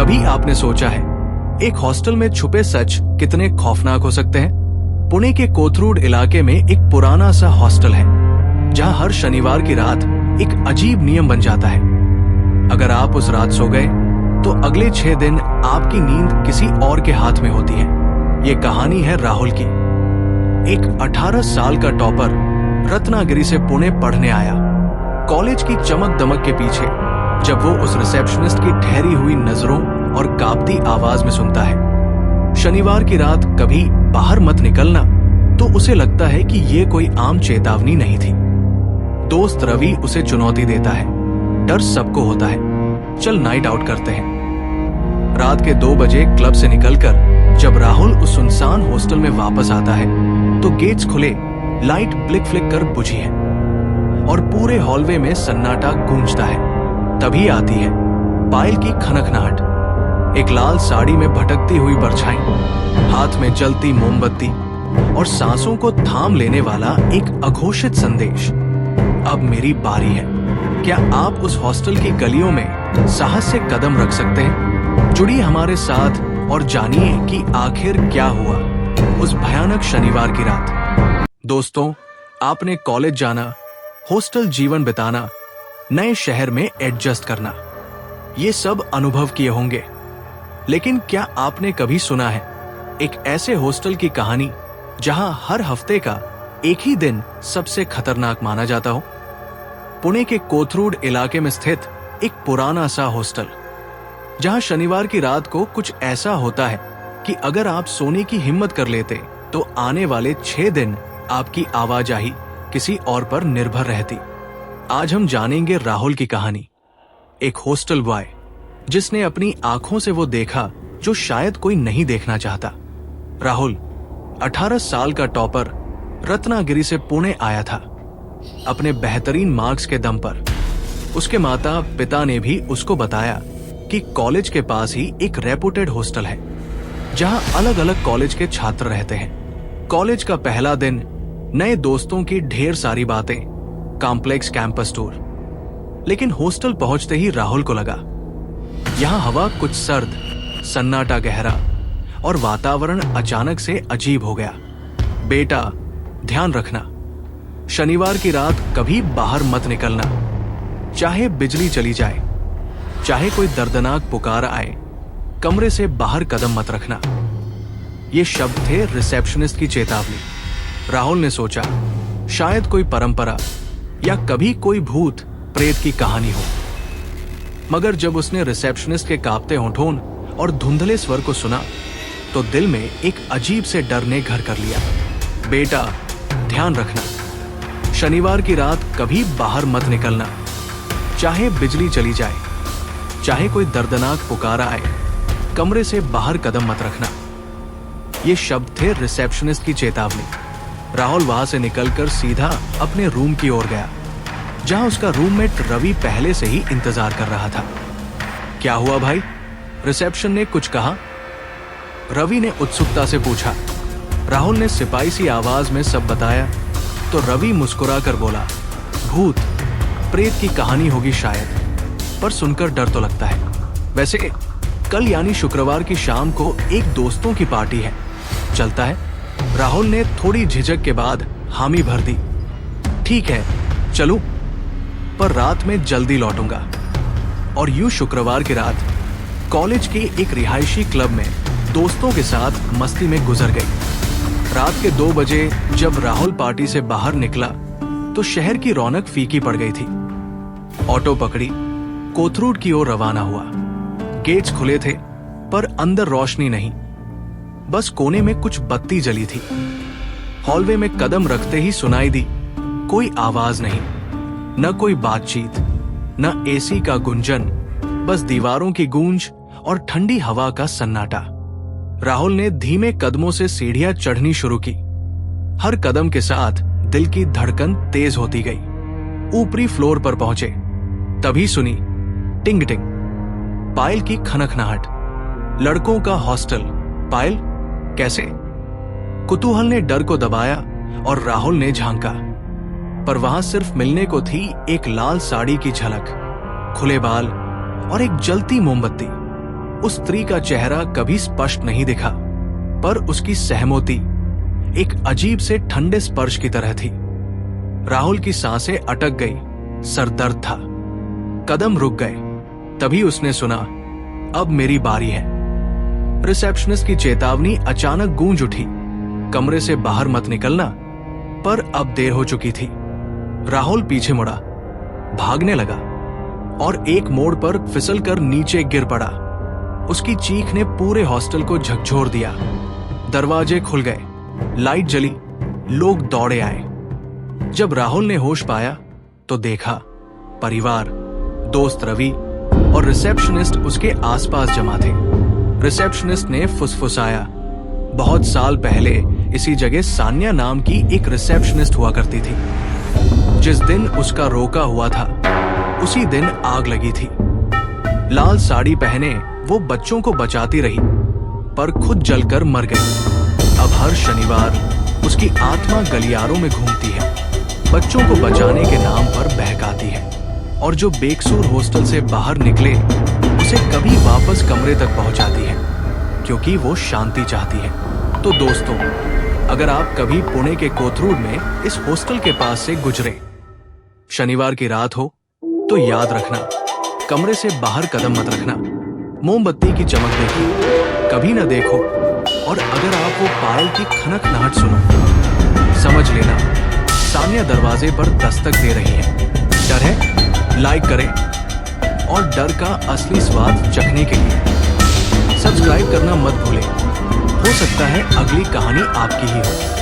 कभी आपने सोचा है एक हॉस्टल में छुपे सच कितने खौफनाक हो सकते हैं? पुणे के कोथरूड इलाके में एक पुराना सा हॉस्टल है जहां हर शनिवार की रात एक अजीब नियम बन जाता है। अगर आप उस रात सो गए तो अगले 6 दिन आपकी नींद किसी और के हाथ में होती है। ये कहानी है राहुल की। एक 18 साल का टॉपर रत्नागिरी से पुणे पढ़ने आया। कॉलेज की चमक दमक के पीछे जब वो उस रिसेप्शनिस्ट की ठहरी हुई नजरों और कांपती आवाज में सुनता है, शनिवार की रात कभी बाहर मत निकलना, तो उसे लगता है कि ये कोई आम चेतावनी नहीं थी। दोस्त रवि उसे चुनौती देता है। डर सबको होता है, चल नाइट आउट करते हैं। रात के 2 बजे क्लब से निकलकर जब राहुल उस सुनसान हॉस्टल में वापस आता है तो गेट्स खुले, लाइट ब्लिक फ्लिक कर बुझी है और पूरे हॉलवे में सन्नाटा गूंजता है। तभी आती है पायल की खनखनाहट, एक लाल साड़ी में भटकती हुई परछाई, हाथ में जलती मोमबत्ती और सांसों को थाम लेने वाला एक अघोषित संदेश, अब मेरी बारी है। क्या आप उस हॉस्टल की गलियों में साहस से कदम रख सकते हैं? जुड़िए हमारे साथ और जानिए कि आखिर क्या हुआ उस भयानक शनिवार की रात। दोस्तों, आपने कॉलेज जाना, हॉस्टल जीवन बिताना, नए शहर में एडजस्ट करना, ये सब अनुभव किए होंगे। लेकिन क्या आपने कभी सुना है एक ऐसे हॉस्टल की कहानी जहां हर हफ्ते का एक ही दिन सबसे खतरनाक माना जाता हो? पुणे के कोथरूड इलाके में स्थित एक पुराना सा हॉस्टल, जहां शनिवार की रात को कुछ ऐसा होता है कि अगर आप सोने की हिम्मत कर लेते तो आने वाले 6 दिन आपकी आवाजाही किसी और पर निर्भर रहती। आज हम जानेंगे राहुल की कहानी, एक हॉस्टल बॉय जिसने अपनी आंखों से वो देखा जो शायद कोई नहीं देखना चाहता। राहुल 18 साल का टॉपर रत्नागिरी से पुणे आया था, अपने बेहतरीन मार्क्स के दम पर। उसके माता पिता ने भी उसको बताया कि कॉलेज के पास ही एक रेपुटेड हॉस्टल है जहां अलग अलग कॉलेज के छात्र रहते हैं। कॉलेज का पहला दिन, नए दोस्तों की ढेर सारी बातें, कॉम्प्लेक्स कैंपस टूर। लेकिन हॉस्टल पहुंचते ही राहुल को लगा यहां हवा कुछ सर्द, सन्नाटा गहरा और वातावरण अचानक से अजीब हो गया। बेटा, ध्यान रखना, शनिवार की रात कभी बाहर मत निकलना, चाहे बिजली चली जाए, चाहे कोई दर्दनाक पुकार आए, कमरे से बाहर कदम मत रखना। ये शब्द थे रिसेप्शनिस्ट की चेतावनी। राहुल ने सोचा शायद कोई परंपरा या कभी कोई भूत प्रेत की कहानी हो। मगर जब उसने रिसेप्शनिस्ट के कांपते होठों और धुंधले स्वर को सुना तो दिल में एक अजीब से डर ने घर कर लिया। बेटा, ध्यान रखना, शनिवार की रात कभी बाहर मत निकलना, चाहे बिजली चली जाए, चाहे कोई दर्दनाक पुकारा आए, कमरे से बाहर कदम मत रखना। ये शब्द थे रिसेप्शनिस्ट की चेतावनी। राहुल वहां से निकलकर सीधा अपने रूम की ओर गया, जहां उसका रूममेट रवि पहले से ही इंतजार कर रहा था। क्या हुआ भाई? रिसेप्शन ने कुछ कहा? रवि ने उत्सुकता से पूछा। राहुल ने सिपाही सी आवाज में सब बताया तो रवि मुस्कुराकर बोला, भूत प्रेत की कहानी होगी शायद, पर सुनकर डर तो लगता है। वैसे कल यानी शुक्रवार की शाम को एक दोस्तों की पार्टी है, चलता है? राहुल ने थोड़ी झिझक के बाद हामी भर दी। ठीक है, चलूं, पर रात में जल्दी लौटूंगा। और यूं शुक्रवार की रात कॉलेज के एक रिहायशी क्लब में दोस्तों के साथ मस्ती में गुजर गई। रात के 2 बजे जब राहुल पार्टी से बाहर निकला तो शहर की रौनक फीकी पड़ गई थी। ऑटो पकड़ी, कोथरूड की ओर रवाना हुआ। गेट्स खुले थे पर अंदर रोशनी नहीं, बस कोने में कुछ बत्ती जली थी। हॉलवे में कदम रखते ही सुनाई दी कोई आवाज नहीं, न कोई बातचीत, न एसी का गुंजन, बस दीवारों की गूंज और ठंडी हवा का सन्नाटा। राहुल ने धीमे कदमों से सीढ़ियां चढ़नी शुरू की। हर कदम के साथ दिल की धड़कन तेज होती गई। ऊपरी फ्लोर पर पहुंचे, तभी सुनी टिंग टिंग, पायल की खनखनाहट। लड़कों का हॉस्टल, पायल कैसे? कुतूहल ने डर को दबाया और राहुल ने झांका, पर वहां सिर्फ मिलने को थी एक लाल साड़ी की झलक, खुले बाल और एक जलती मोमबत्ती। उस स्त्री का चेहरा कभी स्पष्ट नहीं दिखा, पर उसकी सहमोती एक अजीब से ठंडे स्पर्श की तरह थी। राहुल की सांसें अटक गई, सर दर्द था, कदम रुक गए। तभी उसने सुना, अब मेरी बारी है। रिसेप्शनिस्ट की चेतावनी अचानक गूंज उठी, कमरे से बाहर मत निकलना। पर अब देर हो चुकी थी। राहुल पीछे मुड़ा, भागने लगा और एक मोड़ पर फिसलकर नीचे गिर पड़ा। उसकी चीख ने पूरे हॉस्टल को झकझोर दिया। दरवाजे खुल गए, लाइट जली, लोग दौड़े आए। जब राहुल ने होश पाया तो देखा परिवार, दोस्त रवि और रिसेप्शनिस्ट उसके आसपास जमा थे। रिसेप्शनिस्ट ने फुसफुसाया, बहुत साल पहले इसी जगह सान्या नाम की एक रिसेप्शनिस्ट हुआ करती थी। जिस दिन उसका रोका हुआ था उसी दिन आग लगी थी। लाल साड़ी पहने वो बच्चों को बचाती रही, पर खुद जलकर मर गई। अब हर शनिवार उसकी आत्मा गलियारों में घूमती है, बच्चों को बचाने के नाम पर बहकाती है, और जो बेकसूर हॉस्टल से बाहर निकले उसे कभी वापस कमरे तक पहुंचाती है, क्योंकि वो शांति चाहती है। तो दोस्तों, अगर आप कभी पुणे के कोथरूड में इस हॉस्टल के पास से गुजरे, शनिवार की रात हो, तो याद रखना, कमरे से बाहर कदम मत रखना। मोमबत्ती की चमक देखो, कभी ना देखो। और अगर आप वो पायल की खनखनाहट सुनो, समझ लेना सान्या दरवाजे पर दस्तक दे रही है। डर है? लाइक करें और डर का असली स्वाद चखने के लिए सब्सक्राइब करना मत भूलें। हो सकता है अगली कहानी आपकी ही हो।